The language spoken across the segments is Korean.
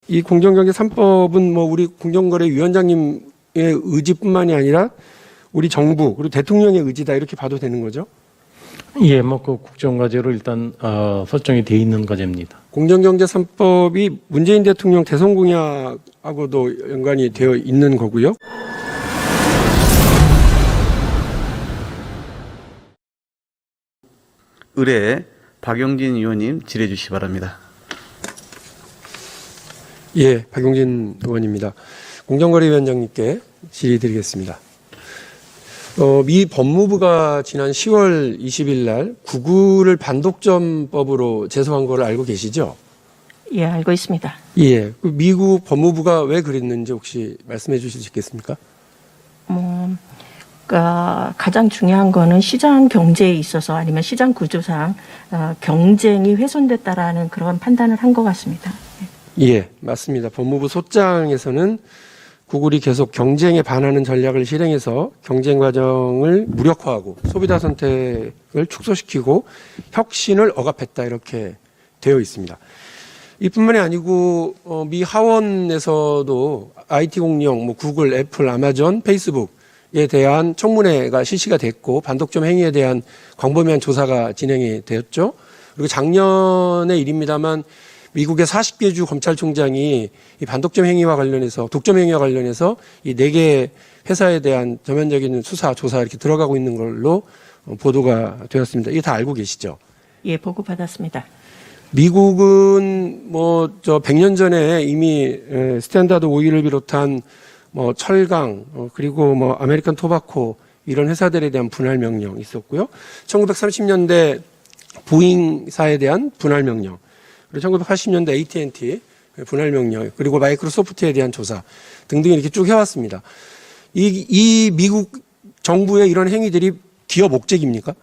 이 공정경제 3법은 뭐 우리 공정거래위원장님의 의지뿐만이 아니라 우리 정부 그리고 대통령의 의지다 이렇게 봐도 되는 거죠? 예, 뭐 그 국정과제로 일단 설정이 돼 있는 과제입니다. 공정경제 3법이 문재인 대통령 대선 공약하고도 연관이 되어 있는 거고요. 의뢰 박용진 의원님 질의해 주시기 바랍니다. 예, 박용진 의원입니다. 공정거래위원장님께 질의드리겠습니다. 미 법무부가 지난 10월 20일 날 구글을 반독점법으로 제소한 거를 알고 계시죠? 예, 알고 있습니다. 예, 그 미국 법무부가 왜 그랬는지 혹시 말씀해 주실 수 있겠습니까? 그러니까 가장 중요한 거는 시장 경제에 있어서 아니면 시장 구조상 경쟁이 훼손됐다라는 그런 판단을 한 것 같습니다. 예, 맞습니다. 법무부 소장에서는 구글이 계속 경쟁에 반하는 전략을 실행해서 경쟁 과정을 무력화하고 소비자 선택을 축소시키고 혁신을 억압했다 이렇게 되어 있습니다. 이뿐만이 아니고 미 하원에서도 IT 공룡, 뭐 구글, 애플, 아마존, 페이스북에 대한 청문회가 실시가 됐고 반독점 행위에 대한 광범위한 조사가 진행이 되었죠. 그리고 작년의 일입니다만 미국의 40개 주 검찰총장이 이 반독점 행위와 관련해서 독점 행위와 관련해서 이 4개 회사에 대한 전면적인 수사, 조사 이렇게 들어가고 있는 걸로 보도가 되었습니다. 이게 다 알고 계시죠? 예, 보고 받았습니다. 미국은 뭐 100년 전에 이미 스탠다드 오일을 비롯한 뭐 철강 그리고 뭐 아메리칸 토바코 이런 회사들에 대한 분할 명령 있었고요. 1930년대 보잉사에 대한 분할 명령. 그리고 1980년대 AT&T 분할 명령, 그리고 마이크로소프트에 대한 조사 등등 이렇게 쭉 해왔습니다. 이 미국 정부의 이런 행위들이 기업 옥죄기입니까?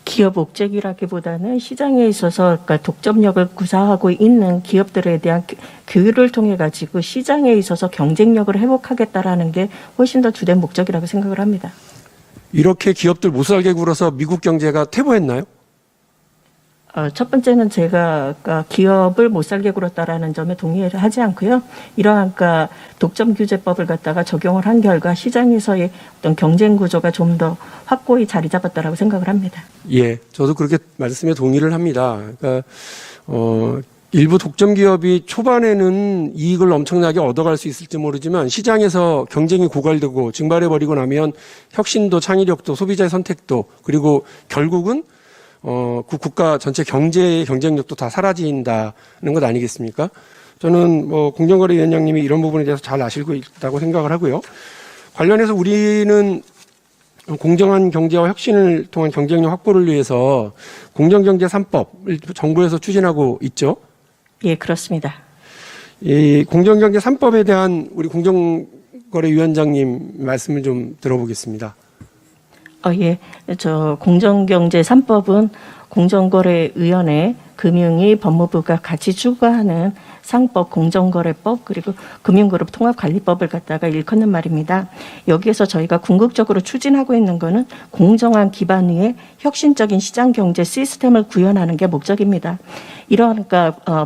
기업 옥죄기라기보다는 시장에 있어서 그러니까 독점력을 구사하고 있는 기업들에 대한 교육을 통해 가지고 시장에 있어서 경쟁력을 회복하겠다라는 게 훨씬 더 주된 목적이라고 생각을 합니다. 이렇게 기업들 못살게 굴어서 미국 경제가 퇴보했나요? 첫 번째는 제가 기업을 못 살게 굴었다라는 점에 동의를 하지 않고요. 이러한 독점 규제법을 갖다가 적용을 한 결과 시장에서의 어떤 경쟁 구조가 좀 더 확고히 자리 잡았다라고 생각을 합니다. 예, 저도 그렇게 말씀에 동의를 합니다. 그러니까 일부 독점 기업이 초반에는 이익을 엄청나게 얻어갈 수 있을지 모르지만 시장에서 경쟁이 고갈되고 증발해 버리고 나면 혁신도 창의력도 소비자의 선택도 그리고 결국은 그 국가 전체 경제의 경쟁력도 다 사라진다는 것 아니겠습니까? 저는 뭐 공정거래위원장님이 이런 부분에 대해서 잘 아시고 있다고 생각을 하고요. 관련해서 우리는 공정한 경제와 혁신을 통한 경쟁력 확보를 위해서 공정경제 3법을 정부에서 추진하고 있죠. 예, 그렇습니다. 이 공정경제 3법에 대한 우리 공정거래위원장님 말씀을 좀 들어보겠습니다. 예. 공정경제 3법은 공정거래위원회, 금융위, 법무부가 같이 추구하는 상법, 공정거래법, 그리고 금융그룹 통합관리법을 갖다가 일컫는 말입니다. 여기에서 저희가 궁극적으로 추진하고 있는 거는 공정한 기반 위에 혁신적인 시장 경제 시스템을 구현하는 게 목적입니다. 이러한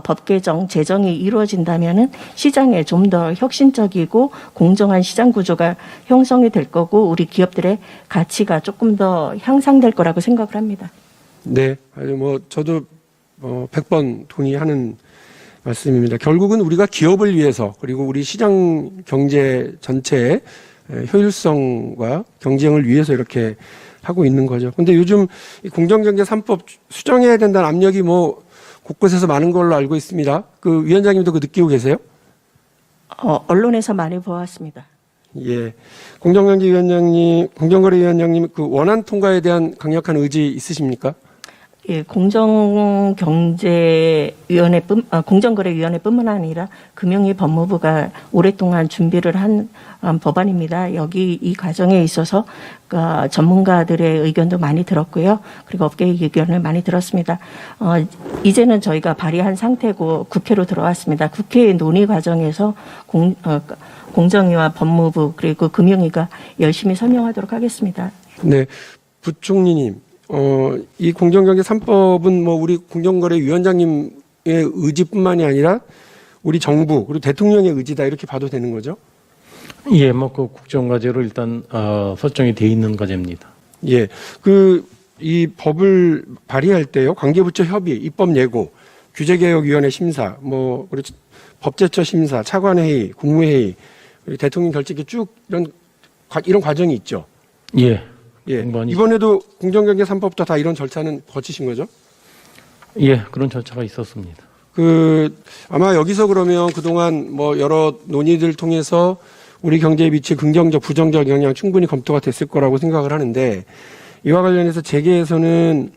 법 개정, 제정이 이루어진다면은 시장에 좀 더 혁신적이고 공정한 시장 구조가 형성이 될 거고 우리 기업들의 가치가 조금 더 향상될 거라고 생각을 합니다. 네, 아주 저도 100번 동의하는 말씀입니다. 결국은 우리가 기업을 위해서 그리고 우리 시장 경제 전체의 효율성과 경쟁을 위해서 이렇게 하고 있는 거죠. 근데 요즘 공정경제 3법 수정해야 된다는 압력이 곳곳에서 많은 걸로 알고 있습니다. 그 위원장님도 느끼고 계세요? 언론에서 많이 보았습니다. 예. 공정거래위원장님 그 원안 통과에 대한 강력한 의지 있으십니까? 예, 공정거래위원회뿐만 아니라 금융위 법무부가 오랫동안 준비를 한 법안입니다. 여기 이 과정에 있어서 전문가들의 의견도 많이 들었고요. 그리고 업계의 의견을 많이 들었습니다. 이제는 저희가 발의한 상태고 국회로 들어왔습니다. 국회의 논의 과정에서 공정위와 법무부 그리고 금융위가 열심히 설명하도록 하겠습니다. 네, 부총리님. 이 공정경제 3법은 우리 공정거래위원장님의 의지뿐만이 아니라 우리 정부 그리고 대통령의 의지다 이렇게 봐도 되는 거죠? 예, 뭐 그 국정과제로 일단 설정이 돼 있는 과제입니다. 예. 이 법을 발의할 때요. 관계부처 협의, 입법 예고, 규제개혁위원회 심사, 그리고 법제처 심사, 차관회의, 국무회의, 그리고 대통령 결재기 쭉 이런 과정이 있죠. 예. 예. 공부하니- 이번에도 공정경제 3법부터 다 이런 절차는 거치신 거죠? 예, 그런 절차가 있었습니다. 아마 여기서 그러면 그동안 여러 논의들 통해서 우리 경제에 미칠 긍정적, 부정적 영향 충분히 검토가 됐을 거라고 생각을 하는데 이와 관련해서 재계에서는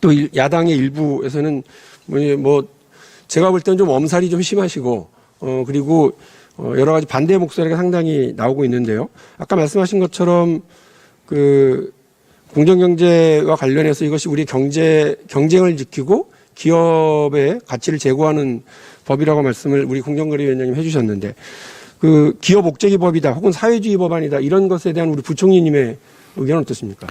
또 야당의 일부에서는 제가 볼 때는 좀 엄살이 좀 심하시고 그리고 여러 가지 반대 목소리가 상당히 나오고 있는데요. 아까 말씀하신 것처럼 공정경제와 관련해서 이것이 우리 경쟁을 지키고 기업의 가치를 제고하는 법이라고 말씀을 우리 공정거래위원장님 해주셨는데 기업 옥죄기 법이다 혹은 사회주의 법안이다 이런 것에 대한 우리 부총리님의 의견은 어떻습니까?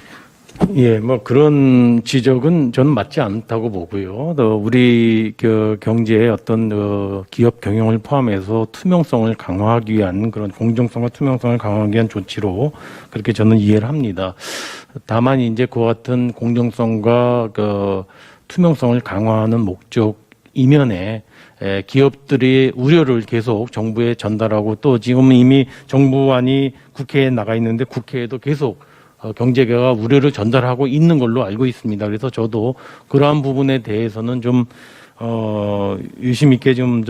예, 뭐 그런 지적은 저는 맞지 않다고 보고요. 또 우리 경제의 어떤 기업 경영을 포함해서 투명성을 강화하기 위한 그런 공정성과 투명성을 강화하기 위한 조치로 그렇게 저는 이해를 합니다. 다만 이제 그와 같은 공정성과 투명성을 강화하는 목적 이면에 기업들이 우려를 계속 정부에 전달하고 또 지금 이미 정부안이 국회에 나가 있는데 국회에도 계속 경제계가 우려를 전달하고 있는 걸로 알고 있습니다. 그래서 저도 그러한 부분에 대해서는 좀 유심 있게 좀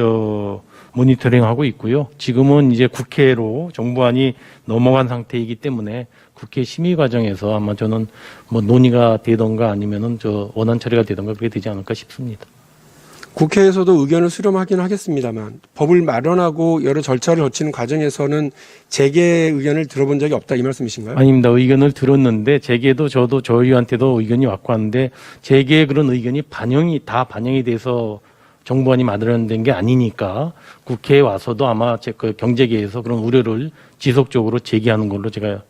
모니터링하고 있고요. 지금은 이제 국회로 정부안이 넘어간 상태이기 때문에 국회 심의 과정에서 아마 저는 논의가 되던가 아니면은 원안 처리가 되던가 그렇게 되지 않을까 싶습니다. 국회에서도 의견을 수렴하긴 하겠습니다만 법을 마련하고 여러 절차를 거치는 과정에서는 재계의 의견을 들어본 적이 없다 이 말씀이신가요? 아닙니다. 의견을 들었는데 재계도 저도 저희한테도 의견이 왔고 하는데 재계의 그런 의견이 반영이 돼서 정부안이 마련된 게 아니니까 국회에 와서도 아마 경제계에서 그런 우려를 지속적으로 제기하는 걸로 제가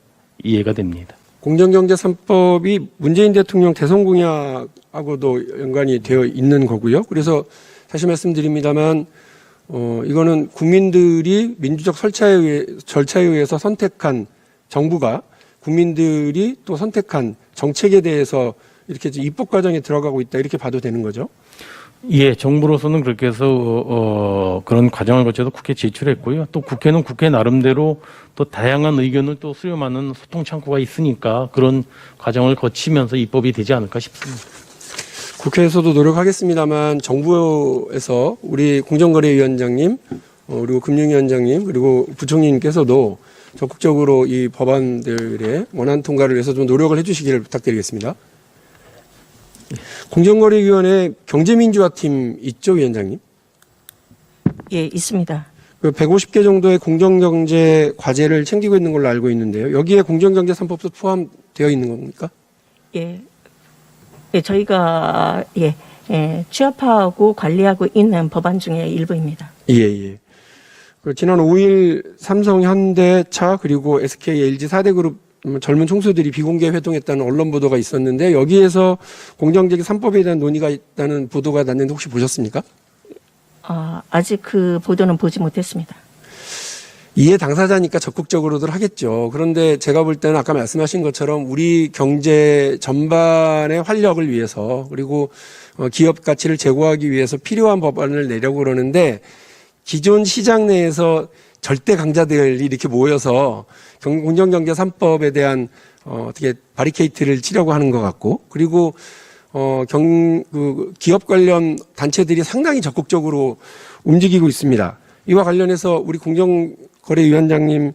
이해가 됩니다. 공정경제 3법이 문재인 대통령 대선 공약하고도 연관이 되어 있는 거고요. 그래서 다시 말씀드립니다만 이거는 국민들이 민주적 절차에 의해서 선택한 정부가 국민들이 또 선택한 정책에 대해서 이렇게 입법 과정에 들어가고 있다 이렇게 봐도 되는 거죠. 예, 정부로서는 그렇게 해서 그런 과정을 거쳐서 국회에 제출했고요. 또 국회는 국회 나름대로 또 다양한 의견을 또 수렴하는 소통 창구가 있으니까 그런 과정을 거치면서 입법이 되지 않을까 싶습니다. 국회에서도 노력하겠습니다만 정부에서 우리 공정거래위원장님 그리고 금융위원장님 그리고 부총리님께서도 적극적으로 이 법안들의 원안 통과를 위해서 좀 노력을 해주시기를 부탁드리겠습니다. 공정거래위원회 경제민주화팀 있죠, 위원장님? 예, 있습니다. 150개 정도의 공정경제 과제를 챙기고 있는 걸로 알고 있는데요. 여기에 공정경제 3법도 포함되어 있는 겁니까? 예, 저희가 취합하고 관리하고 있는 법안 중에 일부입니다. 예. 지난 5일 삼성, 현대차 그리고 SK, LG 4대 그룹 젊은 총수들이 비공개 회동했다는 언론 보도가 있었는데 여기에서 공정경제 3법에 대한 논의가 있다는 보도가 났는데 혹시 보셨습니까? 아직 그 보도는 보지 못했습니다. 이해 당사자니까 적극적으로들 하겠죠. 그런데 제가 볼 때는 아까 말씀하신 것처럼 우리 경제 전반의 활력을 위해서 그리고 기업 가치를 제고하기 위해서 필요한 법안을 내려고 그러는데 기존 시장 내에서 절대 강자들이 이렇게 모여서 공정경제 3법에 대한 어떻게 바리케이트를 치려고 하는 것 같고 그리고 기업 관련 단체들이 상당히 적극적으로 움직이고 있습니다. 이와 관련해서 우리 공정거래위원장님은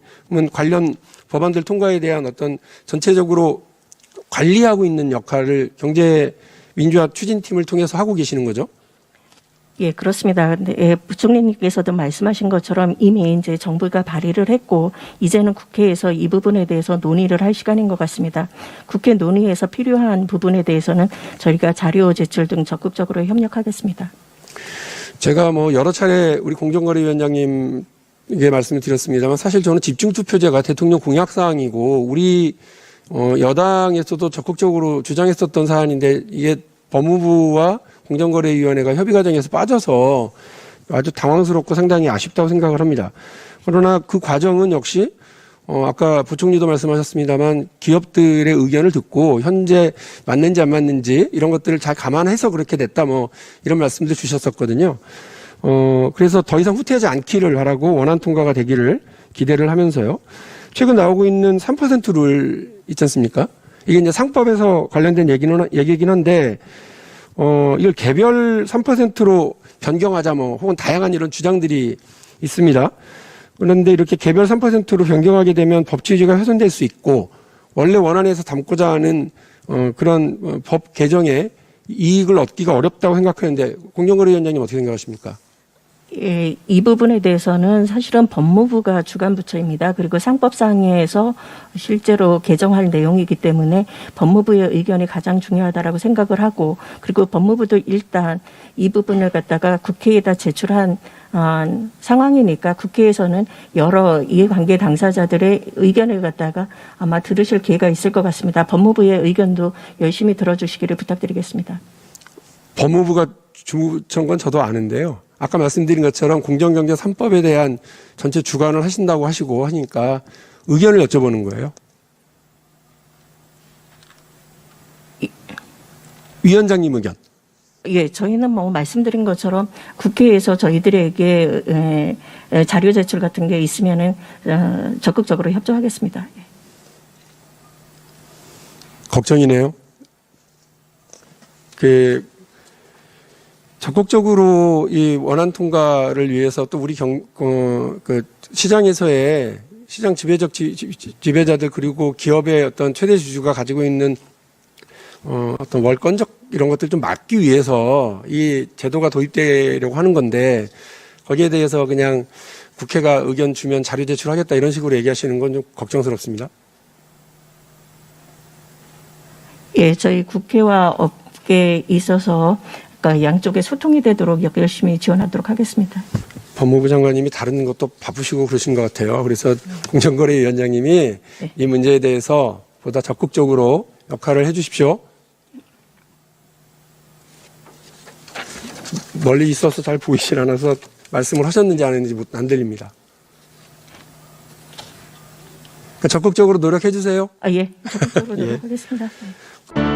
관련 법안들 통과에 대한 어떤 전체적으로 관리하고 있는 역할을 경제민주화 추진팀을 통해서 하고 계시는 거죠? 예, 그렇습니다. 근데 부총리님께서도 말씀하신 것처럼 이미 이제 정부가 발의를 했고 이제는 국회에서 이 부분에 대해서 논의를 할 시간인 것 같습니다. 국회 논의에서 필요한 부분에 대해서는 저희가 자료 제출 등 적극적으로 협력하겠습니다. 제가 여러 차례 우리 공정거래위원장님에게 말씀을 드렸습니다만 사실 저는 집중투표제가 대통령 공약사항이고 우리 여당에서도 적극적으로 주장했었던 사안인데 이게 법무부와 공정거래위원회가 협의 과정에서 빠져서 아주 당황스럽고 상당히 아쉽다고 생각을 합니다. 그러나 그 과정은 역시 아까 부총리도 말씀하셨습니다만 기업들의 의견을 듣고 현재 맞는지 안 맞는지 이런 것들을 잘 감안해서 그렇게 됐다 뭐 이런 말씀도 주셨었거든요. 그래서 더 이상 후퇴하지 않기를 바라고 원안 통과가 되기를 기대를 하면서요. 최근 나오고 있는 3% 룰 있지 않습니까? 이게 이제 상법에서 관련된 얘기긴 한데 이걸 개별 3%로 변경하자 뭐 혹은 다양한 이런 주장들이 있습니다. 그런데 이렇게 개별 3%로 변경하게 되면 법 취지가 훼손될 수 있고 원래 원안에서 담고자 하는 그런 법 개정에 이익을 얻기가 어렵다고 생각하는데 공정거래위원장님 어떻게 생각하십니까? 예, 이 부분에 대해서는 사실은 법무부가 주관 부처입니다. 그리고 상법상에서 실제로 개정할 내용이기 때문에 법무부의 의견이 가장 중요하다라고 생각을 하고, 그리고 법무부도 일단 이 부분을 갖다가 국회에다 제출한 상황이니까 국회에서는 여러 이해관계 당사자들의 의견을 갖다가 아마 들으실 기회가 있을 것 같습니다. 법무부의 의견도 열심히 들어주시기를 부탁드리겠습니다. 법무부가 주무천 건 저도 아는데요. 아까 말씀드린 것처럼 공정경제 3법에 대한 전체 주관을 하신다고 하시고 하니까 의견을 여쭤보는 거예요. 위원장님 의견. 예, 저희는 뭐 말씀드린 것처럼 국회에서 저희들에게 자료 제출 같은 게 있으면은 적극적으로 협조하겠습니다. 예. 걱정이네요. 적극적으로 이 원안 통과를 위해서 또 우리 시장에서의 시장 지배자들 그리고 기업의 어떤 최대 주주가 가지고 있는 어떤 월권적 이런 것들 좀 막기 위해서 이 제도가 도입되려고 하는 건데 거기에 대해서 그냥 국회가 의견 주면 자료 제출하겠다 이런 식으로 얘기하시는 건 좀 걱정스럽습니다. 예, 저희 국회와 업계에 있어서 양쪽에 소통이 되도록 열심히 지원하도록 하겠습니다. 법무부 장관님이 다른 것도 바쁘시고 그러신 것 같아요. 그래서 공정거래위원장님이 이 문제에 대해서 보다 적극적으로 역할을 해 주십시오. 멀리 있어서 잘 보이질 않아서 말씀을 하셨는지 안 했는지 안 들립니다. 그러니까 적극적으로 노력해 주세요. 예, 적극적으로 노력하겠습니다. 네.